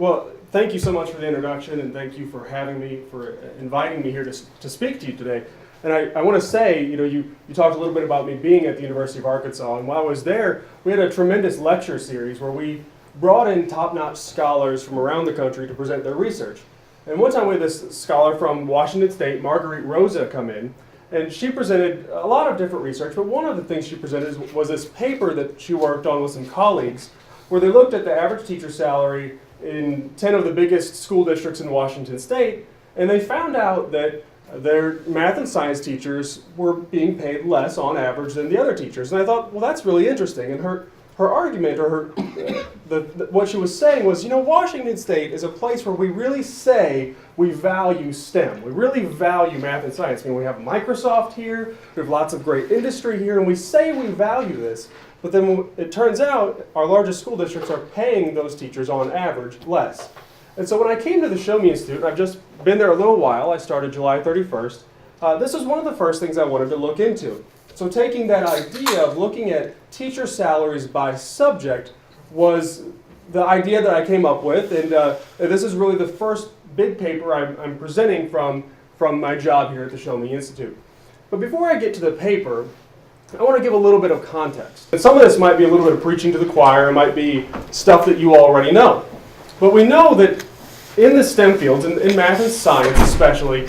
Well, thank you so much for the introduction, and thank you for inviting me here to speak to you today. And I want to say, you talked a little bit about me being at the University of Arkansas, and while I was there, we had a tremendous lecture series where we brought in top-notch scholars from around the country to present their research. And one time we had this scholar from Washington State, Marguerite Rosa, come in, and she presented a lot of different research, but one of the things she presented was this paper that she worked on with some colleagues, where they looked at the average teacher salary in 10 of the biggest school districts in Washington State, and they found out that their math and science teachers were being paid less on average than the other teachers. And I thought, well, that's really interesting. And her argument, or what she was saying was, Washington State is a place where we really say we value STEM. We really value math and science. We have Microsoft here, we have lots of great industry here, and we say we value this. But then it turns out our largest school districts are paying those teachers on average less. And so when I came to the Show Me Institute, I've just been there a little while, I started July 31st, this was one of the first things I wanted to look into. So taking that idea of looking at teacher salaries by subject was the idea that I came up with, and this is really the first big paper I'm presenting from my job here at the Show Me Institute. But before I get to the paper, I want to give a little bit of context. And some of this might be a little bit of preaching to the choir, it might be stuff that you already know. But we know that in the STEM fields, in math and science especially,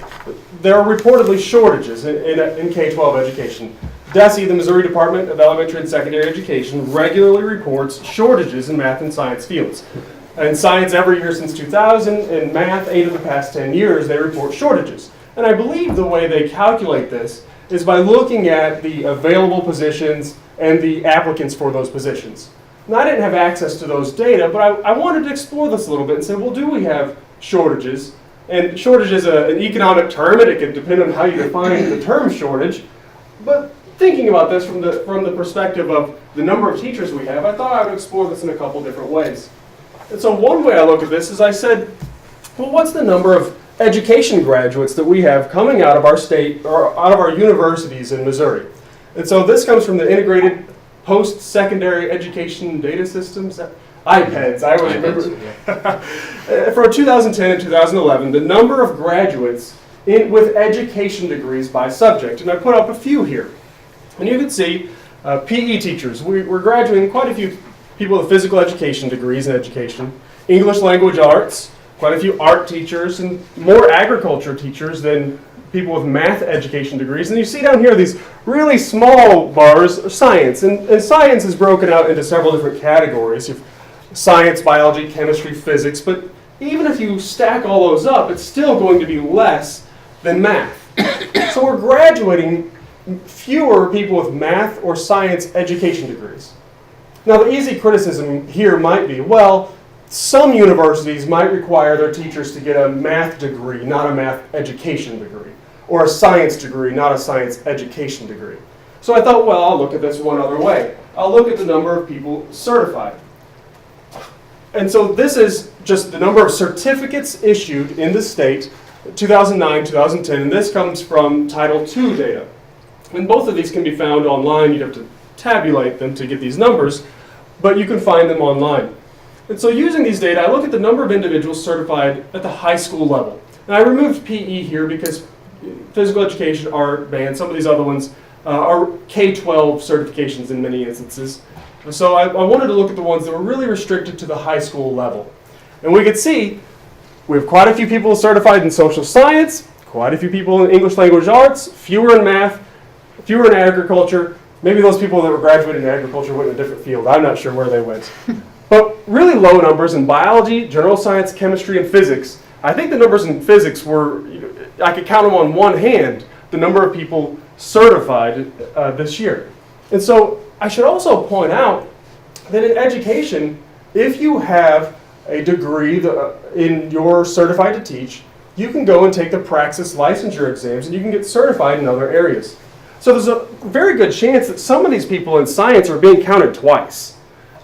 there are reportedly shortages in K-12 education. DESE, the Missouri Department of Elementary and Secondary Education, regularly reports shortages in math and science fields. In science, every year since 2000, in math, 8 of the past 10 years, they report shortages. And I believe the way they calculate this is by looking at the available positions and the applicants for those positions. Now, I didn't have access to those data, but I wanted to explore this a little bit and say, well, do we have shortages? And shortage is an economic term, and it can depend on how you define the term shortage. But thinking about this from the perspective of the number of teachers we have, I thought I would explore this in a couple different ways. And so one way I look at this is I said, well, what's the number of education graduates that we have coming out of our state or out of our universities in Missouri? And so this comes from the Integrated Post-Secondary Education Data Systems, IPEDS, I always remember. For 2010 and 2011, the number of graduates with education degrees by subject, and I put up a few here. And you can see PE teachers. We're graduating quite a few people with physical education degrees in education, English language arts, quite a few art teachers, and more agriculture teachers than people with math education degrees. And you see down here these really small bars, science. And science is broken out into several different categories. You have science, biology, chemistry, physics. But even if you stack all those up, it's still going to be less than math. So we're graduating fewer people with math or science education degrees. Now the easy criticism here might be, well, some universities might require their teachers to get a math degree, not a math education degree, or a science degree, not a science education degree. So I thought, well, I'll look at this one other way. I'll look at the number of people certified. And so this is just the number of certificates issued in the state, 2009, 2010, and this comes from Title II data. And both of these can be found online. You'd have to tabulate them to get these numbers, but you can find them online. And so using these data, I look at the number of individuals certified at the high school level. And I removed PE here because physical education, art, band, some of these other ones are K-12 certifications in many instances. So I wanted to look at the ones that were really restricted to the high school level. And we could see we have quite a few people certified in social science, quite a few people in English language arts, fewer in math, fewer in agriculture. Maybe those people that were graduating in agriculture went in a different field. I'm not sure where they went. But really low numbers in biology, general science, chemistry, and physics. I think the numbers in physics were, I could count them on one hand, the number of people certified this year. And so I should also point out that in education, if you have a degree and you're certified to teach, you can go and take the praxis licensure exams and you can get certified in other areas. So there's a very good chance that some of these people in science are being counted twice.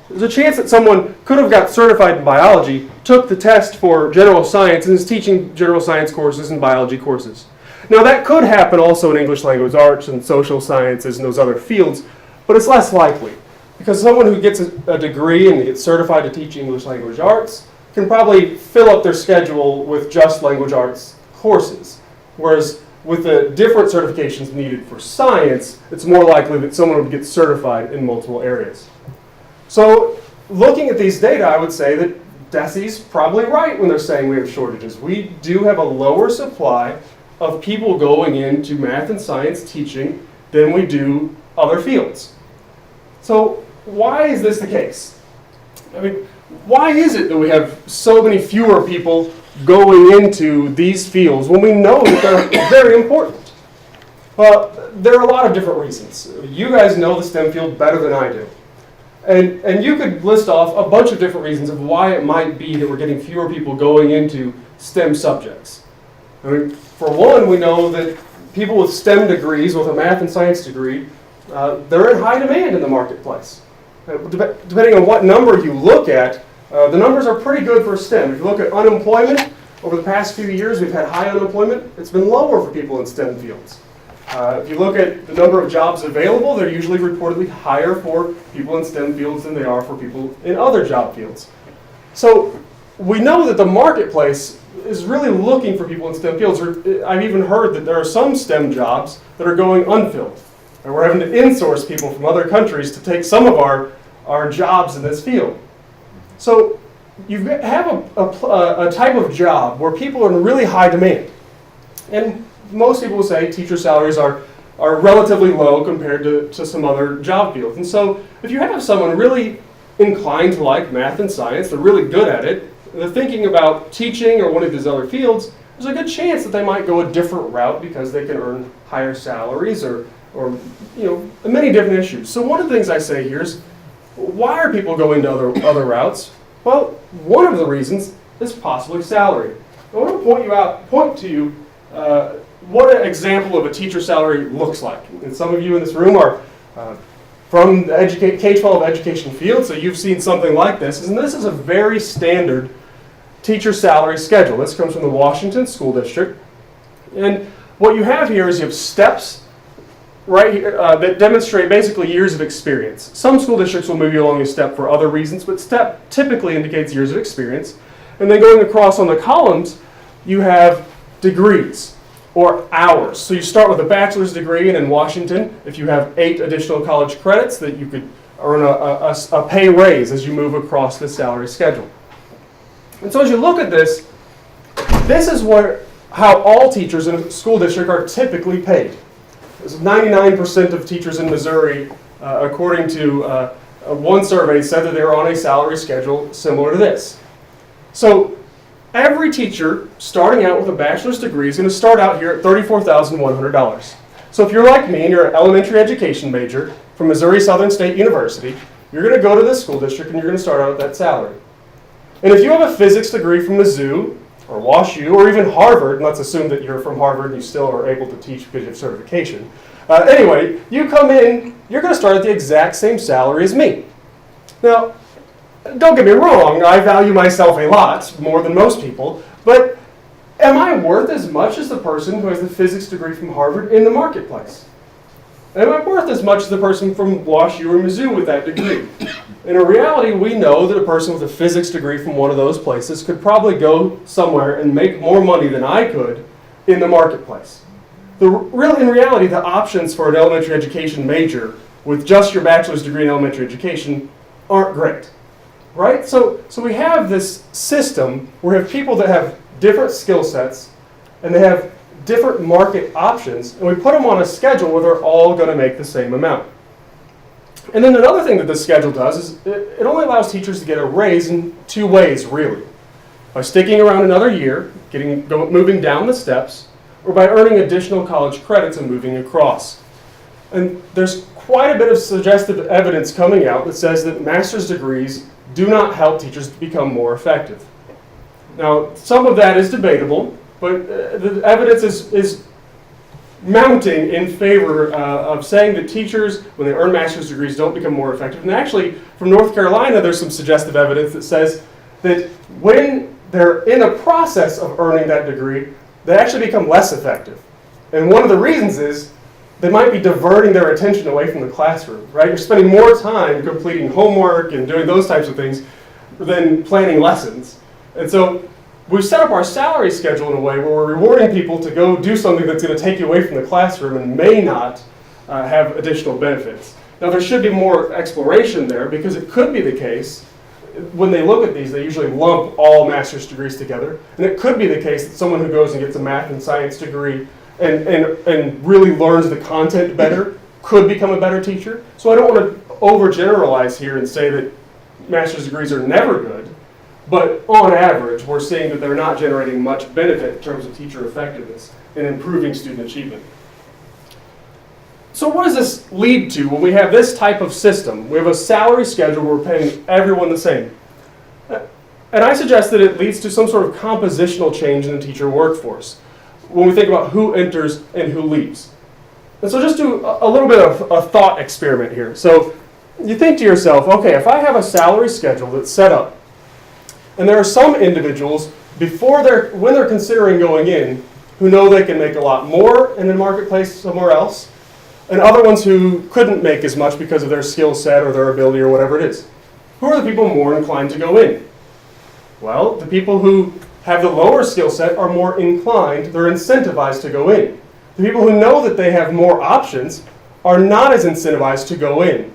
There's a chance that someone could have got certified in biology, took the test for general science, and is teaching general science courses and biology courses. Now that could happen also in English language arts and social sciences and those other fields, but it's less likely. Because someone who gets a degree and gets certified to teach English language arts can probably fill up their schedule with just language arts courses. Whereas with the different certifications needed for science, it's more likely that someone would get certified in multiple areas. So looking at these data, I would say that DESE's probably right when they're saying we have shortages. We do have a lower supply of people going into math and science teaching than we do other fields. So why is this the case? I mean, why is it that we have so many fewer people going into these fields when we know that they're very important? Well, there are a lot of different reasons. You guys know the STEM field better than I do. And you could list off a bunch of different reasons of why it might be that we're getting fewer people going into STEM subjects. I mean, for one, we know that people with STEM degrees, with a math and science degree, they're in high demand in the marketplace. Depending on what number you look at, the numbers are pretty good for STEM. If you look at unemployment, over the past few years we've had high unemployment. It's been lower for people in STEM fields. If you look at the number of jobs available, they're usually reportedly higher for people in STEM fields than they are for people in other job fields. So we know that the marketplace is really looking for people in STEM fields. I've even heard that there are some STEM jobs that are going unfilled. And we're having to insource people from other countries to take some of our jobs in this field. So you have a type of job where people are in really high demand. And most people will say teacher salaries are relatively low compared to some other job fields. And so if you have someone really inclined to like math and science, they're really good at it, they're thinking about teaching or one of these other fields, there's a good chance that they might go a different route because they can earn higher salaries or many different issues. So one of the things I say here is, why are people going to other routes? Well, one of the reasons is possibly salary. I want to point to you what an example of a teacher salary looks like. And some of you in this room are from the K-12 education field, so you've seen something like this. And this is a very standard teacher salary schedule. This comes from the Washington School District. And what you have here is you have steps right here that demonstrate basically years of experience. Some school districts will move you along a step for other reasons, but step typically indicates years of experience. And then going across on the columns, you have degrees or hours. So you start with a bachelor's degree, and in Washington, if you have 8 additional college credits, that you could earn a pay raise as you move across the salary schedule. And so as you look at this, this is how all teachers in a school district are typically paid. 99% of teachers in Missouri, according to one survey, said that they were on a salary schedule similar to this. So every teacher starting out with a bachelor's degree is going to start out here at $34,100. So if you're like me and you're an elementary education major from Missouri Southern State University, you're going to go to this school district and you're going to start out at that salary. And if you have a physics degree from Mizzou or WashU or even Harvard, and let's assume that you're from Harvard and you still are able to teach because you have certification. Anyway, you come in, you're going to start at the exact same salary as me. Now, don't get me wrong, I value myself a lot, more than most people, but am I worth as much as the person who has the physics degree from Harvard in the marketplace? Am I worth as much as the person from WashU or Mizzou with that degree? In reality, we know that a person with a physics degree from one of those places could probably go somewhere and make more money than I could in the marketplace. In reality, the options for an elementary education major with just your bachelor's degree in elementary education aren't great, right? So we have this system where we have people that have different skill sets and they have different market options, and we put them on a schedule where they're all going to make the same amount. And then another thing that this schedule does is it only allows teachers to get a raise in 2 ways, really. By sticking around another year, moving down the steps, or by earning additional college credits and moving across. And there's quite a bit of suggestive evidence coming out that says that master's degrees do not help teachers become more effective. Now, some of that is debatable, but the evidence is mounting in favor of saying that teachers, when they earn master's degrees, don't become more effective. And actually, from North Carolina, there's some suggestive evidence that says that when they're in the process of earning that degree, they actually become less effective. And one of the reasons is they might be diverting their attention away from the classroom, right? You're spending more time completing homework and doing those types of things than planning lessons. And so we've set up our salary schedule in a way where we're rewarding people to go do something that's going to take you away from the classroom and may not have additional benefits. Now there should be more exploration there, because it could be the case, when they look at these, they usually lump all master's degrees together. And it could be the case that someone who goes and gets a math and science degree and really learns the content better could become a better teacher. So I don't want to overgeneralize here and say that master's degrees are never good, but on average, we're seeing that they're not generating much benefit in terms of teacher effectiveness and improving student achievement. So what does this lead to when we have this type of system? We have a salary schedule where we're paying everyone the same. And I suggest that it leads to some sort of compositional change in the teacher workforce when we think about who enters and who leaves. And so just do a little bit of a thought experiment here. So you think to yourself, okay, if I have a salary schedule that's set up, and there are some individuals when they're considering going in who know they can make a lot more in the marketplace somewhere else, and other ones who couldn't make as much because of their skill set or their ability or whatever it is. Who are the people more inclined to go in? Well, the people who have the lower skill set are more inclined, they're incentivized to go in. The people who know that they have more options are not as incentivized to go in.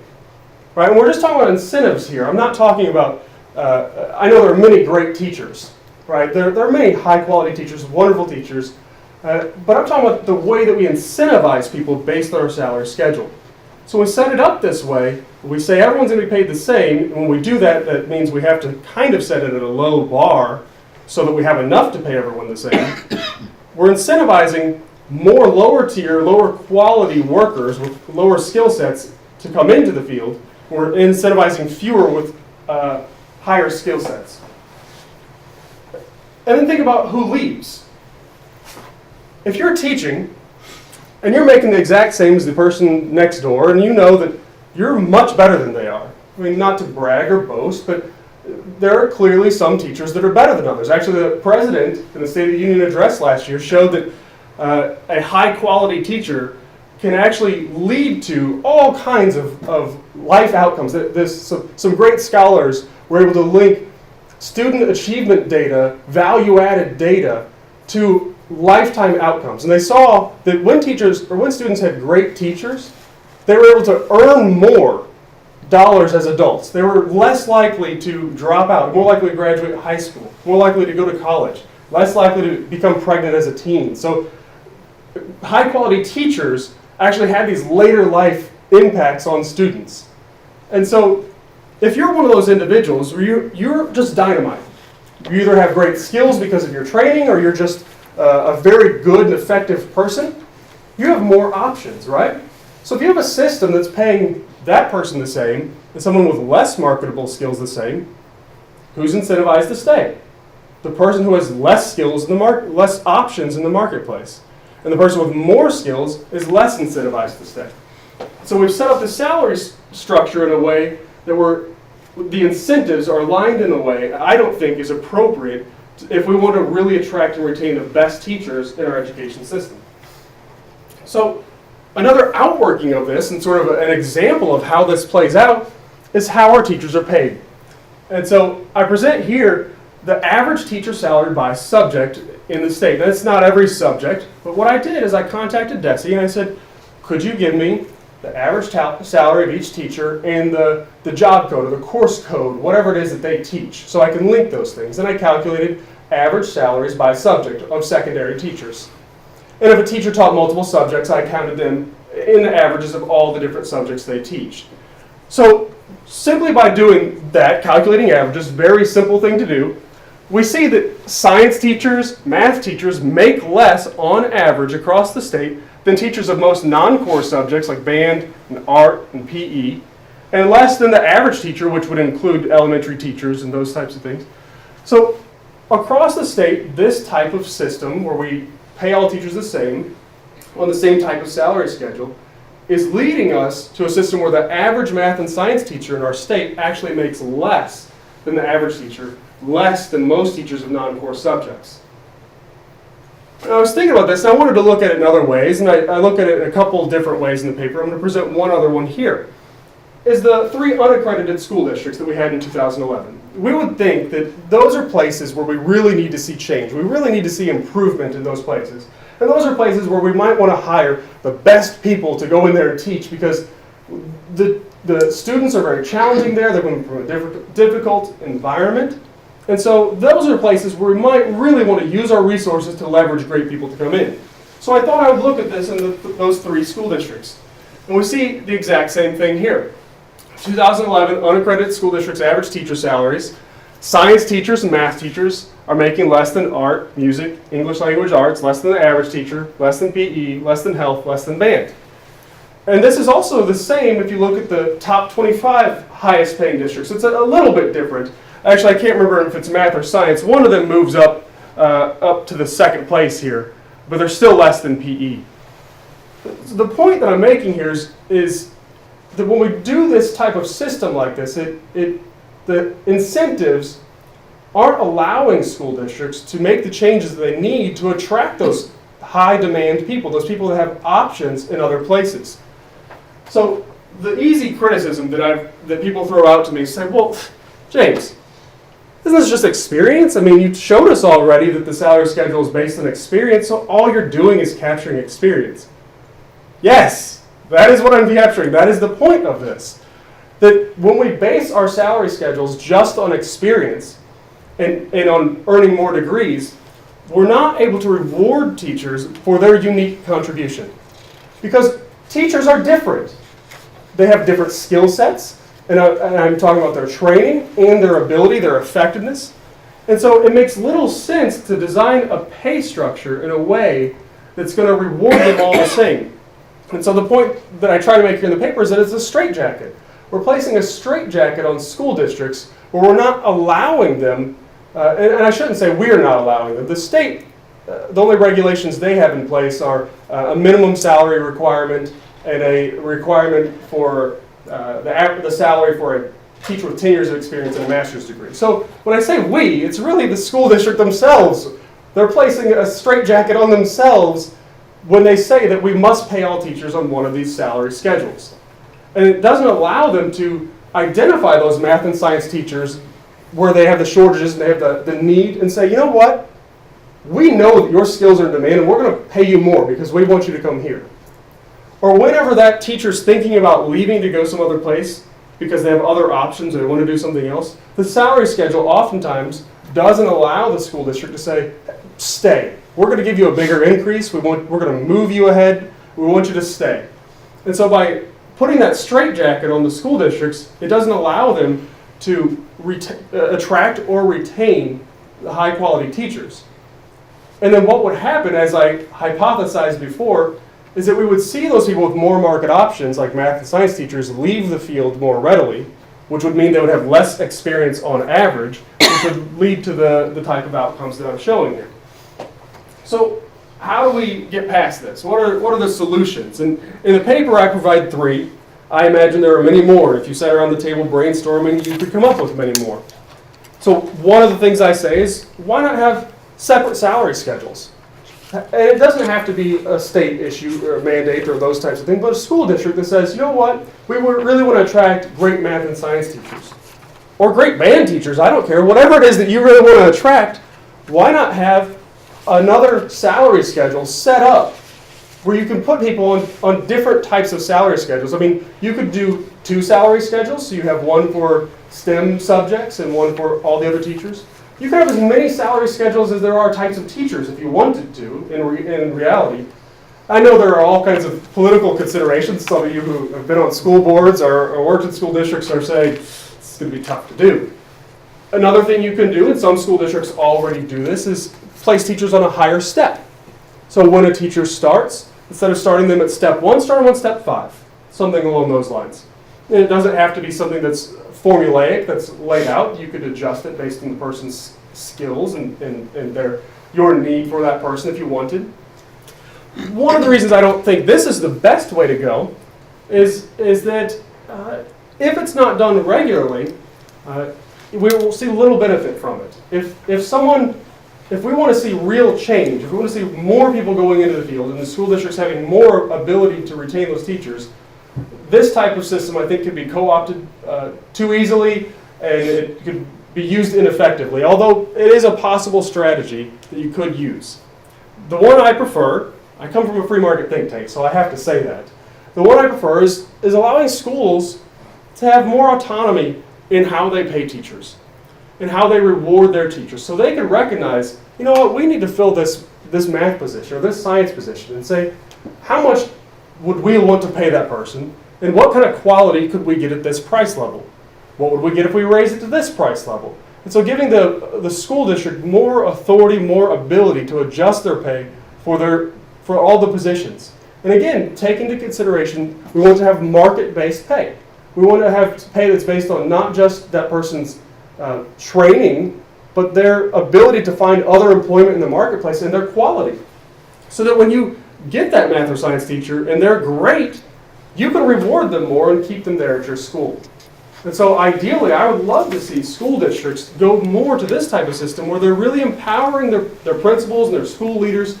Right? And we're just talking about incentives here. I'm not talking about, I know there are many great teachers, right? There are many high quality teachers, wonderful teachers, but I'm talking about the way that we incentivize people based on our salary schedule. So we set it up this way. We say everyone's going to be paid the same. And when we do that, that means we have to kind of set it at a low bar so that we have enough to pay everyone the same. We're incentivizing more lower tier, lower quality workers with lower skill sets to come into the field. We're incentivizing fewer with higher skill sets. And then think about who leaves. If you're teaching and you're making the exact same as the person next door, and you know that you're much better than they are, I mean, not to brag or boast, but there are clearly some teachers that are better than others. Actually, the president in the State of the Union address last year showed that a high-quality teacher can actually lead to all kinds of life outcomes. Some great scholars were able to link student achievement data, value-added data, to lifetime outcomes. And they saw that when students had great teachers, they were able to earn more dollars as adults. They were less likely to drop out, more likely to graduate high school, more likely to go to college, less likely to become pregnant as a teen. So high-quality teachers actually had these later life impacts on students. And so if you're one of those individuals where you're just dynamite, you either have great skills because of your training or you're just a very good and effective person, you have more options, right? So if you have a system that's paying that person the same and someone with less marketable skills the same, who's incentivized to stay? The person who has less skills in the less options in the marketplace. And the person with more skills is less incentivized to stay. So we've set up the salary structure in a way that the incentives are aligned in a way I don't think is appropriate if we want to really attract and retain the best teachers in our education system. So another outworking of this, and sort of an example of how this plays out, is how our teachers are paid. And so I present here the average teacher salary by subject in the state. Now, it's not every subject, but what I did is I contacted DESE and I said, could you give me the average salary of each teacher and the job code or the course code, whatever it is that they teach, so I can link those things. And I calculated average salaries by subject of secondary teachers. And if a teacher taught multiple subjects, I counted them in the averages of all the different subjects they teach. So simply by doing that, calculating averages, very simple thing to do, we see that science teachers, math teachers make less on average across the state than teachers of most non-core subjects like band and art and PE, and less than the average teacher, which would include elementary teachers and those types of things. So across the state, this type of system where we pay all teachers the same on the same type of salary schedule is leading us to a system where the average math and science teacher in our state actually makes less than the average teacher, less than most teachers of non-core subjects. I was thinking about this, and I wanted to look at it in other ways, and I look at it in a couple different ways in the paper. I'm going to present one other one here. is the 3 unaccredited school districts that we had in 2011. We would think that those are places where we really need to see change. We really need to see improvement in those places. And those are places where we might want to hire the best people to go in there and teach, because the students are very challenging there. They're going from a difficult environment. And so those are places where we might really want to use our resources to leverage great people to come in. So I thought I would look at this in those 3 school districts. And we see the exact same thing here. 2011 unaccredited school districts average teacher salaries. Science teachers and math teachers are making less than art, music, English language arts, less than the average teacher, less than PE, less than health, less than band. And this is also the same if you look at the top 25 highest paying districts. It's a little bit different. Actually, I can't remember if it's math or science. One of them moves up to the 2nd place here, but they're still less than PE. So the point that I'm making here is that when we do this type of system like this, the incentives aren't allowing school districts to make the changes that they need to attract those high demand people, those people that have options in other places. So the easy criticism that people throw out to me say, well, James, isn't this just experience? I mean, you showed us already that the salary schedule is based on experience, so all you're doing is capturing experience. Yes, that is what I'm capturing. That is the point of this. That when we base our salary schedules just on experience and on earning more degrees, we're not able to reward teachers for their unique contribution. Because teachers are different. They have different skill sets, and I'm talking about their training and their ability, their effectiveness. And so it makes little sense to design a pay structure in a way that's going to reward them all the same. And so the point that I try to make here in the paper is that it's a straitjacket. We're placing a straitjacket on school districts where we're not allowing them, and I shouldn't say we're not allowing them. The state, the only regulations they have in place are a minimum salary requirement and a requirement for the salary for a teacher with 10 years of experience and a master's degree. So when I say we, it's really the school district themselves. They're placing a straitjacket on themselves when they say that we must pay all teachers on one of these salary schedules. And it doesn't allow them to identify those math and science teachers where they have the shortages and they have the need and say, you know what? We know that your skills are in demand and we're going to pay you more because we want you to come here. Or whenever that teacher's thinking about leaving to go some other place because they have other options or they want to do something else, the salary schedule oftentimes doesn't allow the school district to say, stay. We're going to give you a bigger increase. We're going to move you ahead. We want you to stay. And so by putting that straitjacket on the school districts, it doesn't allow them to attract or retain the high quality teachers. And then what would happen, as I hypothesized before, is that we would see those people with more market options, like math and science teachers, leave the field more readily, which would mean they would have less experience on average, which would lead to the type of outcomes that I'm showing here. So how do we get past this? What are the solutions? And in the paper I provide 3. I imagine there are many more. If you sat around the table brainstorming, you could come up with many more. So one of the things I say is, why not have separate salary schedules? And it doesn't have to be a state issue or a mandate or those types of things, but a school district that says, you know what, we really want to attract great math and science teachers. Or great band teachers, I don't care. Whatever it is that you really want to attract, why not have another salary schedule set up where you can put people on different types of salary schedules. I mean, you could do 2 salary schedules, so you have one for STEM subjects and one for all the other teachers. You could have as many salary schedules as there are types of teachers if you wanted to, in reality. I know there are all kinds of political considerations. Some of you who have been on school boards or worked in school districts are saying it's going to be tough to do. Another thing you can do, and some school districts already do this, is place teachers on a higher step. So when a teacher starts, instead of starting them at step 1, start them on step 5. Something along those lines. And it doesn't have to be something that's formulaic, that's laid out. You could adjust it based on the person's skills and your need for that person if you wanted. One of the reasons I don't think this is the best way to go is that if it's not done regularly, we will see little benefit from it. If we want to see real change, if we want to see more people going into the field and the school districts having more ability to retain those teachers, this type of system, I think, could be co-opted too easily, and it could be used ineffectively, although it is a possible strategy that you could use. The one I prefer, I come from a free market think tank, so I have to say that. The one I prefer is allowing schools to have more autonomy in how they pay teachers and how they reward their teachers. So they can recognize, you know what, we need to fill this math position or this science position and say, how much would we want to pay that person, and what kind of quality could we get at this price level? What would we get if we raised it to this price level? And so giving the school district more authority, more ability to adjust their pay for all the positions. And again, take into consideration, we want to have market-based pay. We want to have pay that's based on not just that person's training, but their ability to find other employment in the marketplace and their quality. So that when you get that math or science teacher and they're great, you can reward them more and keep them there at your school. And so ideally, I would love to see school districts go more to this type of system where they're really empowering their principals and their school leaders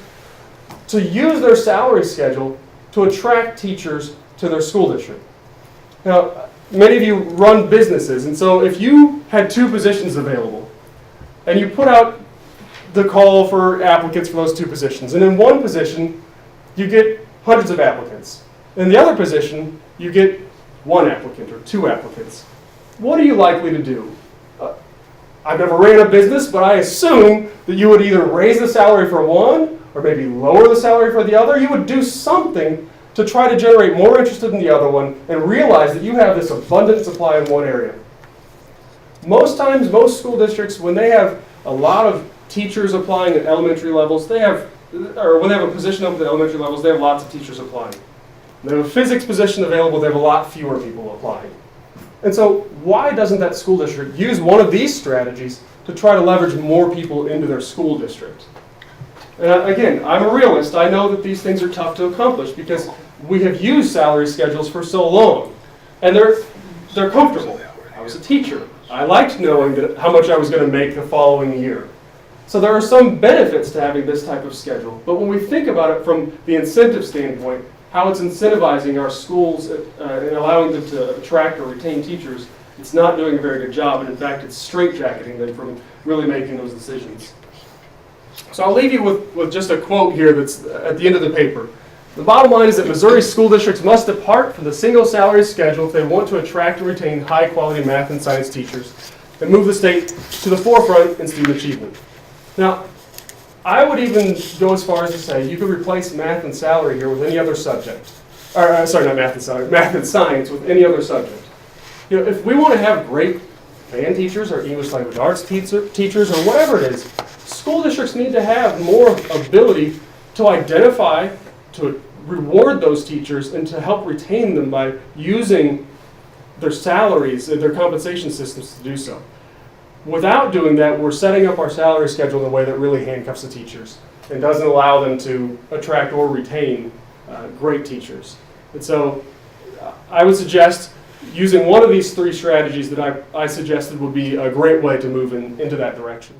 to use their salary schedule to attract teachers to their school district. Now, many of you run businesses, and so if you had 2 positions available, and you put out the call for applicants for those 2 positions, and in one position, you get hundreds of applicants. In the other position, you get 1 applicant or 2 applicants. What are you likely to do? I've never ran a business, but I assume that you would either raise the salary for one or maybe lower the salary for the other. You would do something to try to generate more interest in the other one and realize that you have this abundant supply in one area. Most times, most school districts, when they have a lot of teachers applying at elementary levels, when they have a position open at elementary levels, they have lots of teachers applying. When they have a physics position available, they have a lot fewer people applying. And so why doesn't that school district use one of these strategies to try to leverage more people into their school district? And again, I'm a realist. I know that these things are tough to accomplish because we have used salary schedules for so long. And they're comfortable. I was a teacher. I liked knowing how much I was going to make the following year. So there are some benefits to having this type of schedule. But when we think about it from the incentive standpoint, how it's incentivizing our schools and allowing them to attract or retain teachers, it's not doing a very good job. And in fact, it's straitjacketing them from really making those decisions. So I'll leave you with just a quote here that's at the end of the paper. The bottom line is that Missouri school districts must depart from the single salary schedule if they want to attract and retain high-quality math and science teachers and move the state to the forefront in student achievement. Now, I would even go as far as to say you could replace math and salary here with any other subject. Sorry, not math and salary, math and science with any other subject. You know, if we want to have great band teachers or English language arts teachers or whatever it is, school districts need to have more ability to identify, to reward those teachers, and to help retain them by using their salaries and their compensation systems to do so. Without doing that, we're setting up our salary schedule in a way that really handcuffs the teachers and doesn't allow them to attract or retain great teachers. And so I would suggest using one of these 3 strategies that I suggested would be a great way to move into that direction.